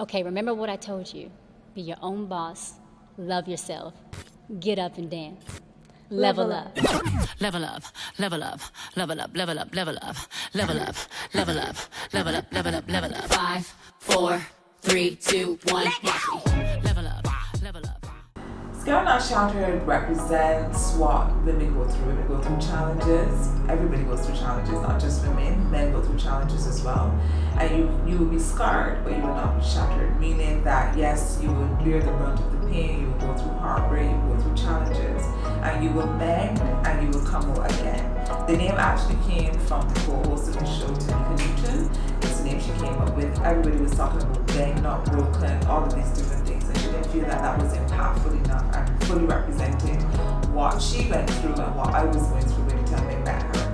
Okay, remember what I told you. Be your own boss, love yourself, get up and dance. Level up. Level up, level up, level up, level up, level up, level up, level up, level up, level up, level up. 5, 4, 3, 2, 1. Level up, level up. Scared Not Shattered represents what women go through. Women go through challenges. Everybody goes through challenges, not just women. Men go through challenges as well. And you will be scarred, but you will not be shattered. Meaning that yes, you will bear the brunt of the pain. You will go through heartbreak. You will go through challenges, and you will mend and you will come out again. The name actually came from the co-host of the show, Tamika Newton. It's the name she came up with. Everybody was talking about bend, not broken, all of these different things, and she didn't feel that that was impactful enough and fully represented what she went through and what I was going through every time I met her.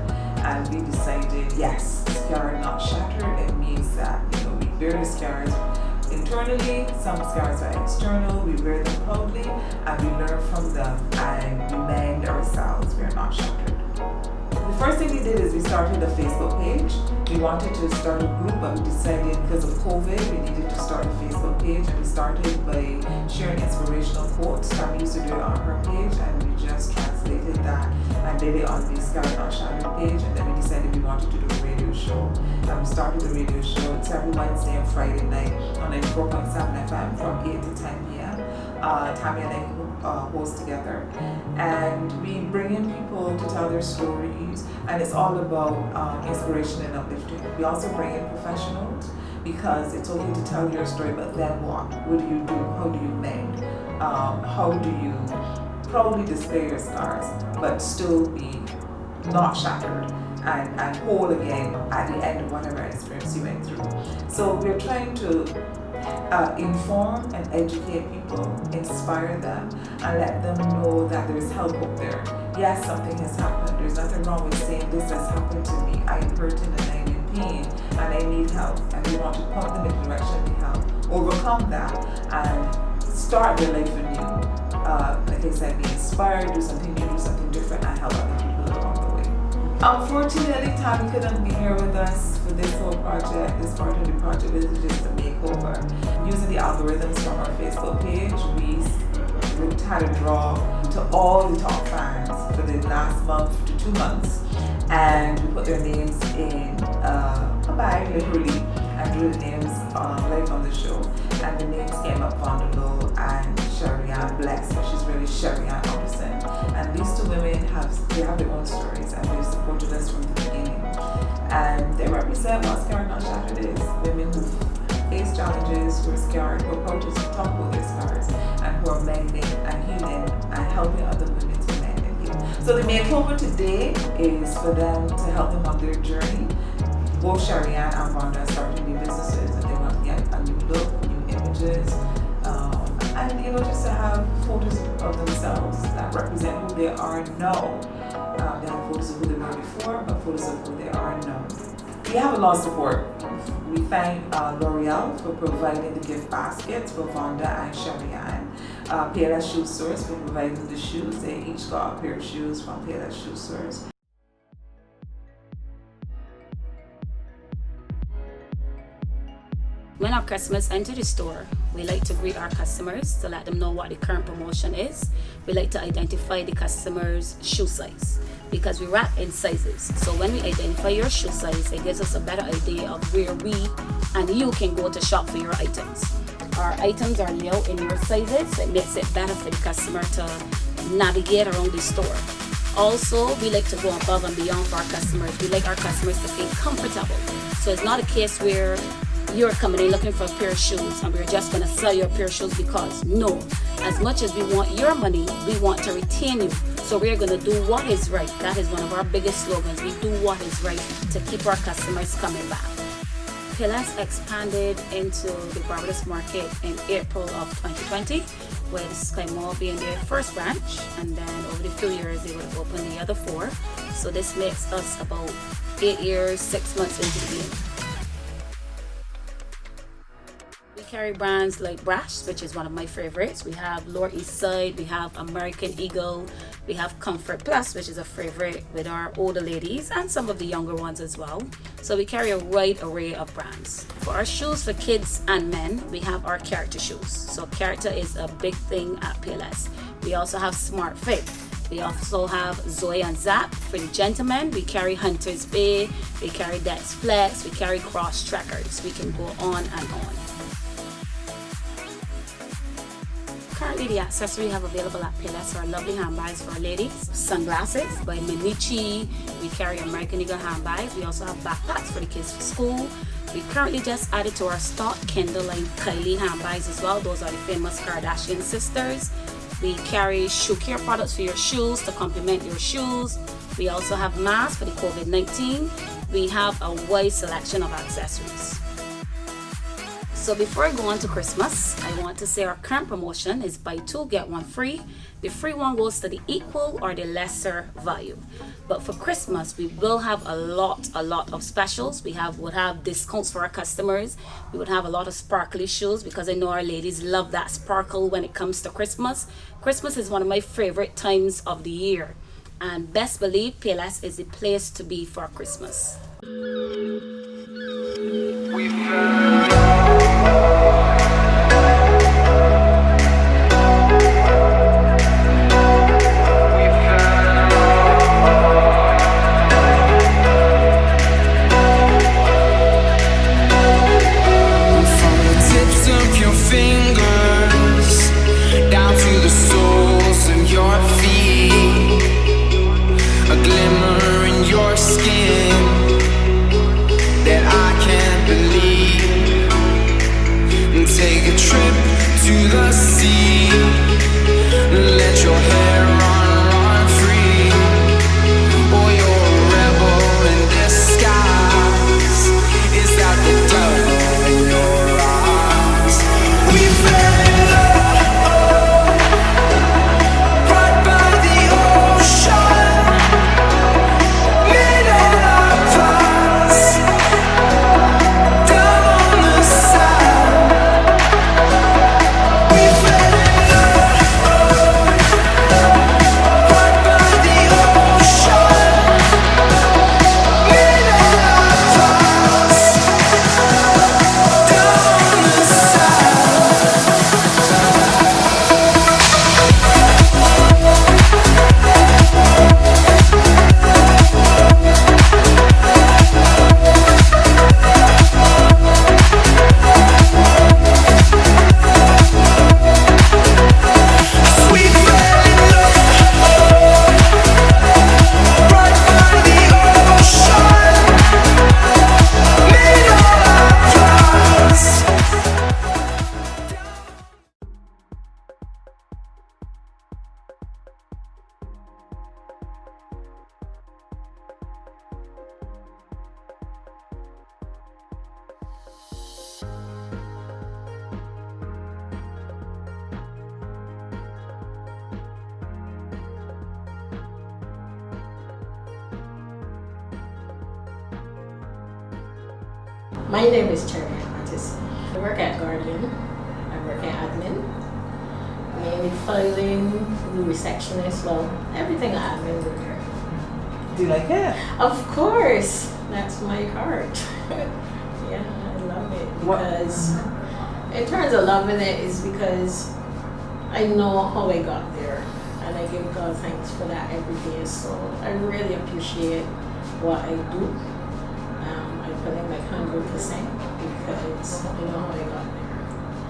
And we decided, yes, scarred, not shattered. It means that, we bear the scars internally, some scars are external, we wear them proudly, and we learn from them and we mend ourselves. We are not shattered. The first thing we did is we started a Facebook page. We wanted to start a group, but we decided because of COVID, we needed to start a Facebook page, and we started by sharing inspirational quotes. Tammy used to do it on her page, and we just translated that and did it on the Scarred Not Shattered page, and then we decided we wanted to do a radio show. And we started the radio show. It's every Wednesday and Friday night on 94.7 FM from 8 to 10 p.m. Tammy and I host together, and we bring in people to tell their stories, and it's all about inspiration and uplifting. We also bring in professionals because it's okay to tell your story, but then what? What do you do? How do you mend? How do you proudly display your scars but still be not shattered and whole again at the end of whatever experience you went through? So we're trying to inform and educate people, inspire them, and let them know that there's help up there. Yes, something has happened. There's nothing wrong with saying this has happened to me. I am hurting and I'm in pain and I need help. And we want to point them in the direction to help overcome that and start their life anew. Like I said, be inspired, do something new, do something different, and help other people along the way. Unfortunately, Tammy couldn't be here with us for this whole project. This part of the project is just a makeover. Using the algorithms from our Facebook page, we had a draw to all the top fans for the last month to 2 months, and we put their names in a bag, literally, and drew the names live on the show. And the names came up Vonderlo and Sherry-Ann Bless, which is really Sherry-Ann Anderson. And these two women have their own stories, and they've supported us from the beginning. And they represent what Scarred Not Shattered is. Women who face challenges, who are scared, who are proud to talk about their scars, and who are mending and healing and helping other women to mend and heal. So the makeover today is for them to help them on their journey. Both Sherry-Ann and Vonda are starting new businesses, and they want to get a new look, new images, and just to have photos of themselves that represent who they are now. They have photos of who they were before, but photos of who they are now. We have a lot of support. We thank L'Oreal for providing the gift baskets for Vonda and Sherry-Ann. Payless Shoe Stores for providing the shoes. They each got a pair of shoes from Payless Shoe Stores. When our customers enter the store, we like to greet our customers to let them know what the current promotion is. We like to identify the customer's shoe size because we wrap in sizes. So when we identify your shoe size, it gives us a better idea of where we and you can go to shop for your items. Our items are laid out in your sizes, so it makes it better for the customer to navigate around the store. Also, we like to go above and beyond for our customers. We like our customers to feel comfortable. So it's not a case where you're coming in looking for a pair of shoes and we're just going to sell you a pair of shoes because no. As much as we want your money, we want to retain you. So we're going to do what is right. That is one of our biggest slogans. We do what is right to keep our customers coming back. Payless expanded into the Barbados market in April of 2020, with Sky Mall being their first branch, and then over the few years they would open the other 4. So this makes us about 8 years, 6 months into the game. We carry brands like Brash, which is one of my favorites. We have Lower East Side, we have American Eagle, we have Comfort Plus, which is a favorite with our older ladies and some of the younger ones as well. So we carry a wide array of brands. For our shoes for kids and men, we have our character shoes. So character is a big thing at PLS. We also have Smart Fit. We also have Zoe and Zap. For the gentlemen, we carry Hunter's Bay, we carry Dex Flex, we carry Cross Trackers. We can go on and on. Currently, the accessory we have available at PLS are lovely handbags for our ladies, sunglasses by Minichi. We carry American Eagle handbags. We also have backpacks for the kids for school. We currently just added to our stock Kendall and Kylie handbags as well. Those are the famous Kardashian sisters. We carry shoe care products for your shoes to complement your shoes. We also have masks for the COVID-19. We have a wide selection of accessories. So before I go on to Christmas, I want to say our current promotion is buy two, get one free. The free one goes to the equal or the lesser value. But for Christmas, we will have a lot of specials. Would have discounts for our customers. We would have a lot of sparkly shoes because I know our ladies love that sparkle when it comes to Christmas. Christmas is one of my favorite times of the year. And best believe PLS is the place to be for Christmas. My name is Cherry Artis. I work at Guardian. I work at admin, mainly filing, the receptionist, well, everything admin would do. Do you like it? Of course, that's my heart. Yeah, I love it because, in terms of loving it, is because I know how I got there, and I give God thanks for that every day. So I really appreciate what I do. I put in like 100% because I know how I got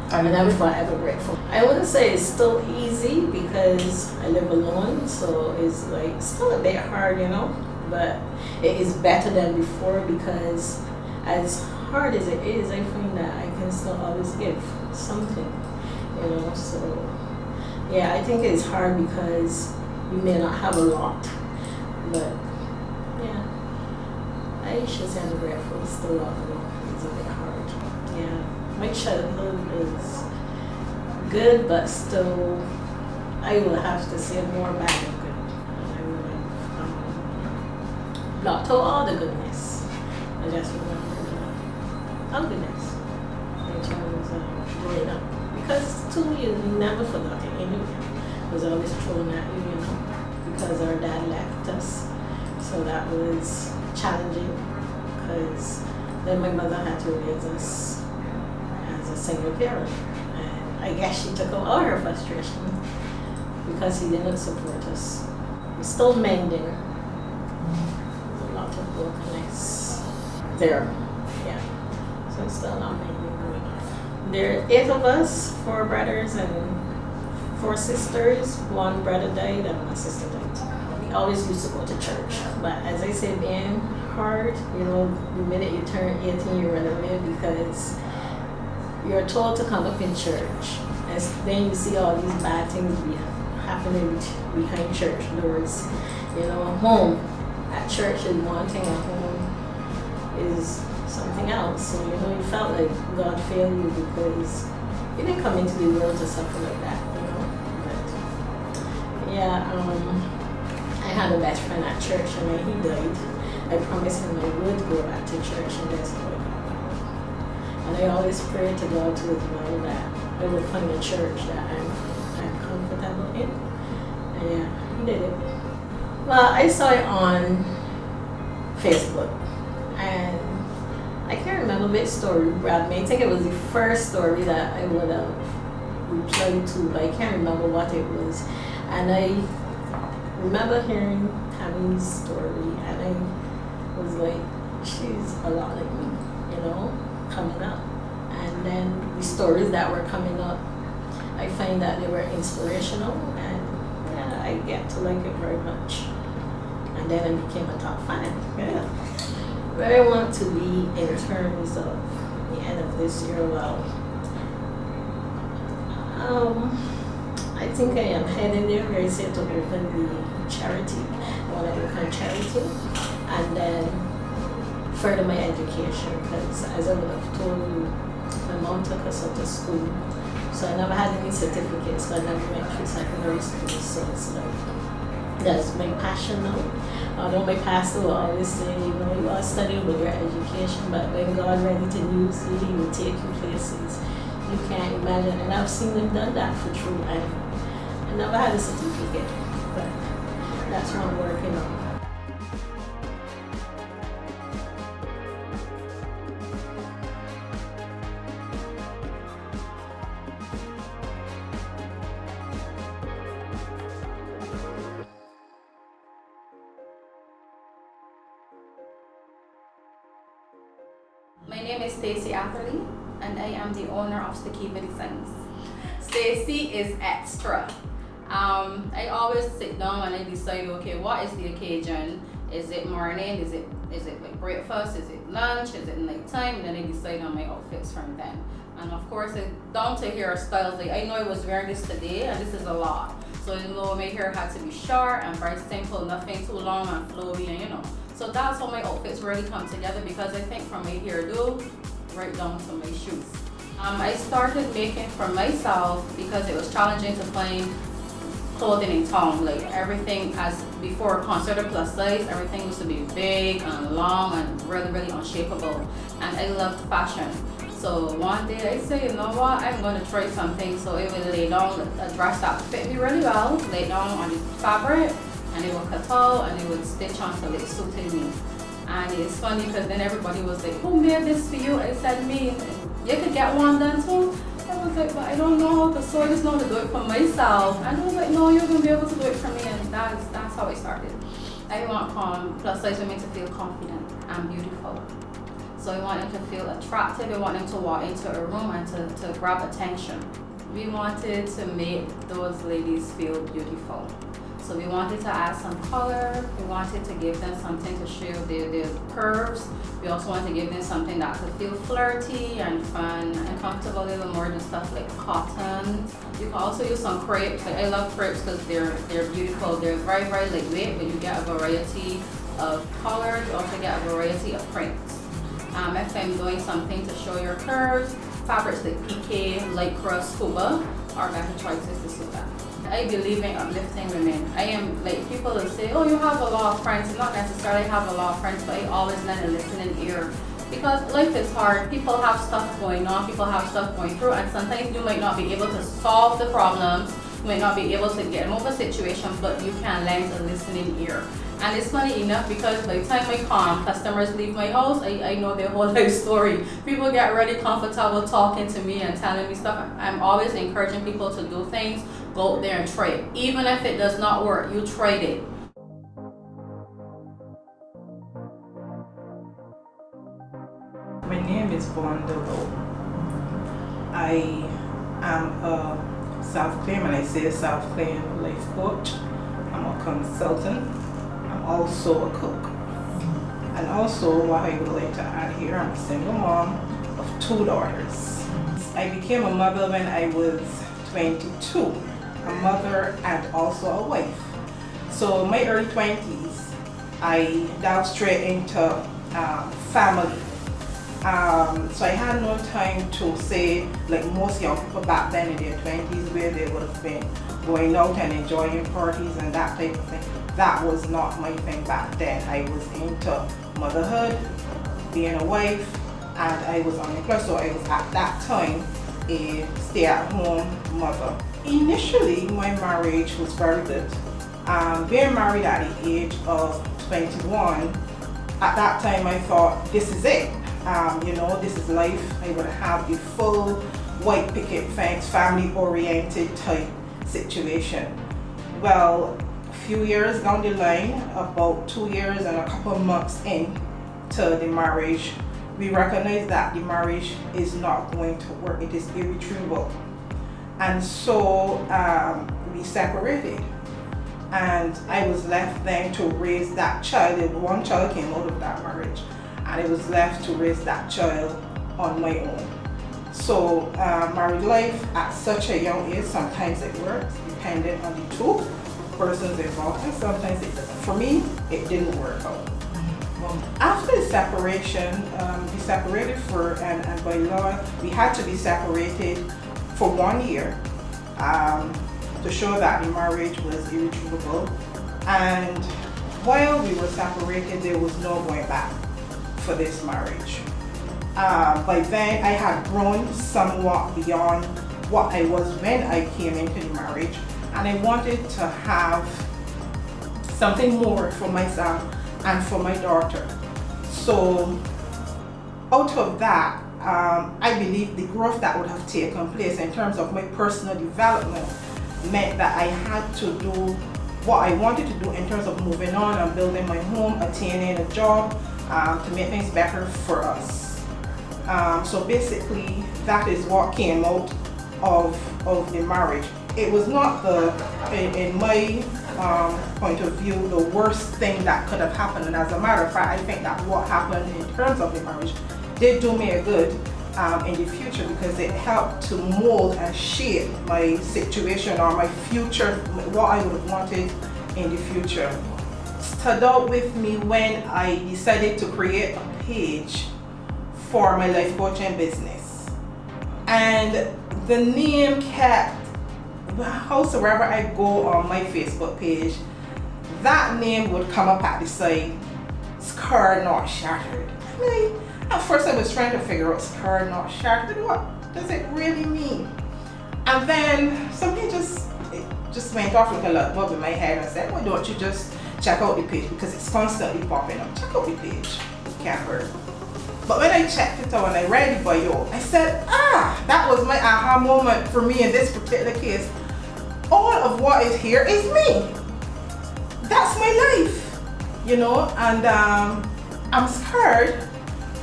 there. And I'm forever grateful. I wouldn't say it's still easy because I live alone, so it's like still a bit hard, you know, but it is better than before because as hard as it is, I find that I can still always give something, you know, so yeah, I think it's hard because you may not have a lot, but yeah, I should say I'm grateful. It's still it's a bit hard. Yeah, my childhood is good, but still, I will have to say more bad than good. I will have blocked out all the goodness. I just remember the ugliness in terms of growing up. Because to me, you never forgot it anyway. It was always thrown at you, you know, because our dad left us. So that was challenging because then my mother had to raise us as a single parent. And I guess she took out all her frustration because he didn't support us. We're still mending. A lot of brokenness there. Yeah. So it's still not mending going on. There are 8 of us, 4 brothers and 4 sisters. 1 brother died and 1 sister died. We always used to go to church. But as I said, being hard, you know, the minute you turn 18, you run away because you're told to come up in church. And then you see all these bad things happening behind church doors. You know, home at church is one thing, at home is something else. So, you know, you felt like God failed you because you didn't come into the world to suffer like that, you know. But yeah, I had a best friend at church and when he died, I promised him I would go back to church and that's how it happened. And I always pray to God to as well that I would find a church that I'm comfortable in. And yeah, he did it. Well, I saw it on Facebook and I can't remember which story grabbed me. I think it was the first story that I would have replied to, but I can't remember what it was. And I remember hearing Tammy's story and I was like, she's a lot like me, you know, coming up. And then the stories that were coming up, I find that they were inspirational and yeah, I get to like it very much. And then I became a top 5. Yeah. Where I want to be in terms of the end of this year, well, I think I am heading there very soon to open the charity. I want to open charity and then further my education because as I would have told you, my mom took us out to school. So I never had any certificates, so I never went through secondary school. So it's like, that's my passion now. Although my pastor will always say, you know, you are studying with your education, but when God ready to use you, he will take you places you can't imagine. And I've seen them done that for true. I never had a certificate, but that's what I'm working on. My name is Stacey Atherley, and I am the owner of Makeover Designs. Stacey is extra. I always sit down and I decide, okay, what is the occasion? Is it morning? Is it like breakfast? Is it lunch? Is it night time? And then I decide on my outfits from then. And of course, down to hairstyles. Like I know I was wearing this today, and this is a lot. So you know, my hair had to be short and very simple, nothing too long and flowy, and you know. So that's how my outfits really come together because I think from my hairdo right down to my shoes. I started making for myself because it was challenging to find clothing in town. Like everything as before considered plus size, everything used to be big and long and really, really unshapeable. And I loved fashion. So one day I said, you know what, I'm going to try something. So it would lay down a dress that fit me really well, lay down on the fabric, and it would cut out and it would stitch until it suited me. And it's funny because then everybody was like, who made this for you? I said, me. You could get one done too. I was like, but I don't know how to sew, I just know how to do it for myself. And I was like, no, you're going to be able to do it for me. And that's how I started. I want plus size women to feel confident and beautiful. So I want them to feel attractive. I want them to walk into a room and to grab attention. We wanted to make those ladies feel beautiful. So we wanted to add some color. We wanted to give them something to show their curves. We also wanted to give them something that could feel flirty and fun and comfortable, a little more than stuff like cotton. You can also use some crepes. Like I love crepes because they're beautiful. They're very, very lightweight, but you get a variety of colors. You also get a variety of prints. If I'm doing something to show your curves, fabrics like PK, Lycra, Scuba are better choices to suit that. I believe in uplifting women. I am like people will say, oh, you have a lot of friends. Not necessarily have a lot of friends, but I always lend a listening ear. Because life is hard. People have stuff going on. People have stuff going through, and sometimes you might not be able to solve the problems. You might not be able to get them over a situation, but you can lend a listening ear. And it's funny enough because by the time I come, customers leave my house, I know their whole life story. People get really comfortable talking to me and telling me stuff. I'm always encouraging people to do things, go out there and try it. Even if it does not work, you tried it. My name is Vonda Lowe. I am a self-claimed, and I say self-claimed life coach. I'm a consultant. I'm also a cook. And also, what I would like to add here, I'm a single mom of 2 daughters. I became a mother when I was 22, a mother and also a wife. So in my early 20s, I delved straight into family. So I had no time to say, like most young people back then in their 20s, where they would have been going out and enjoying parties and that type of thing. That was not my thing back then. I was into motherhood, being a wife, and I was unemployed, so I was at that time a stay-at-home mother. Initially, my marriage was very good. Being married at the age of 21, at that time I thought, this is it. This is life. I would have a full white picket fence, family-oriented type situation. Well, a few years down the line, about 2 years and a couple of months into the marriage, we recognized that the marriage is not going to work. It is irretrievable. And so we separated. And I was left then to raise that child. One child came out of that marriage, and I was left to raise that child on my own. So married life at such a young age, sometimes it works, depending on the 2 persons involved, and sometimes it doesn't. For me, it didn't work out. After the separation, we separated and by law, we had to be separated for 1 year to show that the marriage was irretrievable. And while we were separated, there was no going back for this marriage. By then, I had grown somewhat beyond what I was when I came into the marriage, and I wanted to have something more for myself and for my daughter. So out of that, I believe the growth that would have taken place in terms of my personal development meant that I had to do what I wanted to do in terms of moving on and building my home, attaining a job, to make things better for us. So basically, that is what came out of the marriage. It was not in my point of view, the worst thing that could have happened. And as a matter of fact, I think that what happened in terms of the marriage did do me a good in the future, because it helped to mold and shape my situation or my future, what I would have wanted in the future. Stood out with me when I decided to create a page for my life coaching business. And the name kept, howsoever I go on my Facebook page, that name would come up at the side, Scarred Not Shattered. At first I was trying to figure out Scarred Not Shattered, what does it really mean? And then something just went off like a light bulb in my head and said, why don't you just check out the page, because it's constantly popping up. Check out the page, can't hurt. But when I checked it out and I read the bio, I said, that was my aha moment for me in this particular case. All of what is here is me. That's my life, and I'm scared,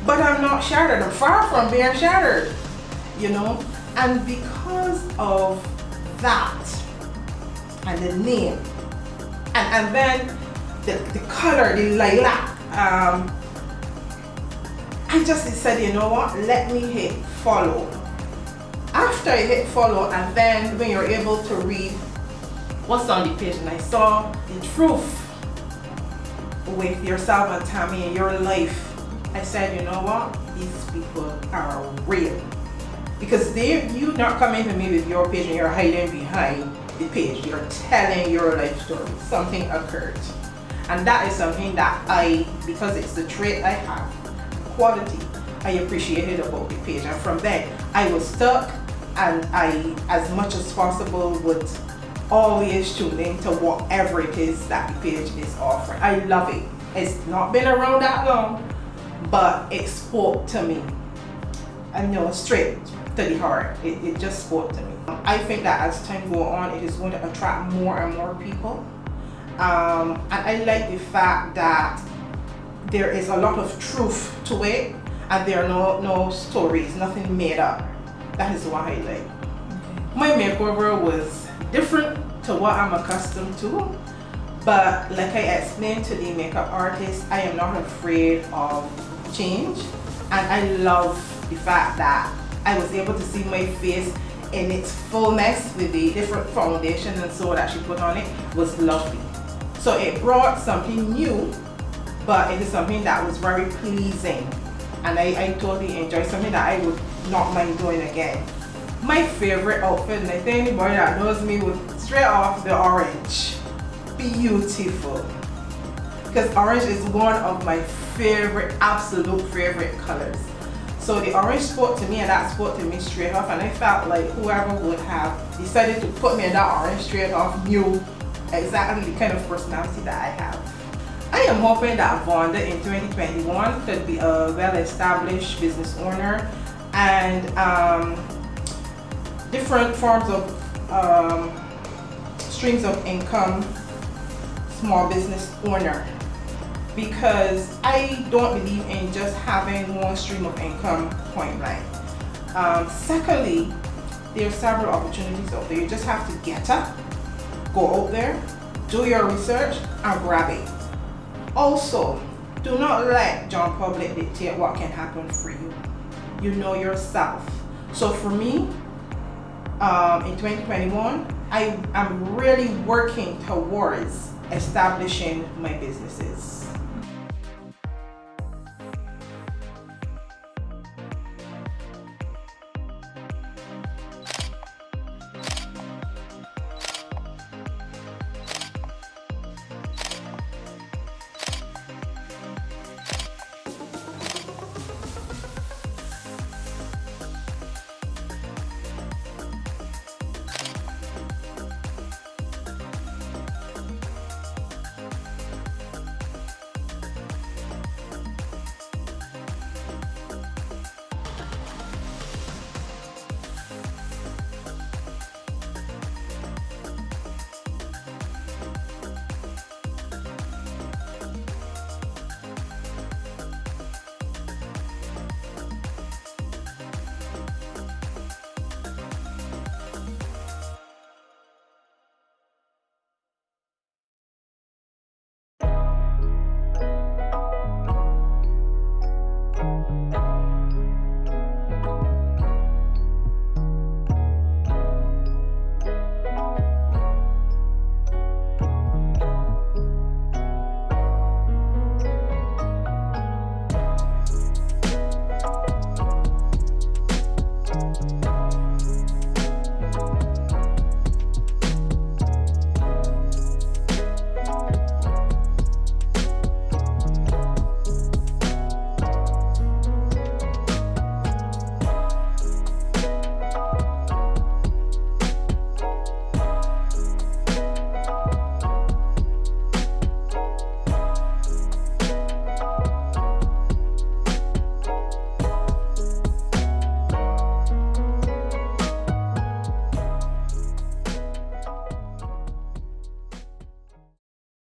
but I'm not shattered. I'm far from being shattered, and because of that and the name and then the color, the lilac, I just said, you know what, let me hit follow. After I hit follow, and then when you're able to read what's on the page, and I saw the truth with yourself and Tammy in your life, I said, you know what, these people are real. Because you're not coming to me with your page and you're hiding behind the page. You're telling your life story. Something occurred. And that is something that because it's the trait I have, quality, I appreciated about the page. And from then, I was stuck, and I, as much as possible, would always tune in to whatever it is that the page is offering. I love it. It's not been around that long, but it spoke to me. I know, straight to the heart. It just spoke to me. I think that as time goes on, it is going to attract more and more people. And I like the fact that there is a lot of truth to it, and there are no stories, nothing made up. That is what I like. My makeover was different to what I'm accustomed to, but like I explained to the makeup artist, I am not afraid of change, and I love the fact that I was able to see my face in its fullness with the different foundation and so that she put on it was lovely. So it brought something new, but it is something that was very pleasing, and I totally enjoyed, something that I would not mind doing again. My favorite outfit, and I think anybody that knows me would straight off the orange. Beautiful. Because orange is one of my favorite, absolute favorite colors. So the orange spoke to me, and that spoke to me straight off, and I felt like whoever would have decided to put me in that orange straight off knew exactly the kind of personality that I have. I am hoping that Vonda in 2021 could be a well-established business owner and different forms of streams of income small business owner, because I don't believe in just having one stream of income point blank. Secondly, there are several opportunities out there. You just have to get up, go out there, do your research, and grab it. Also, do not let John Public dictate what can happen for you. You know yourself. So for me, in 2021, I am really working towards establishing my businesses.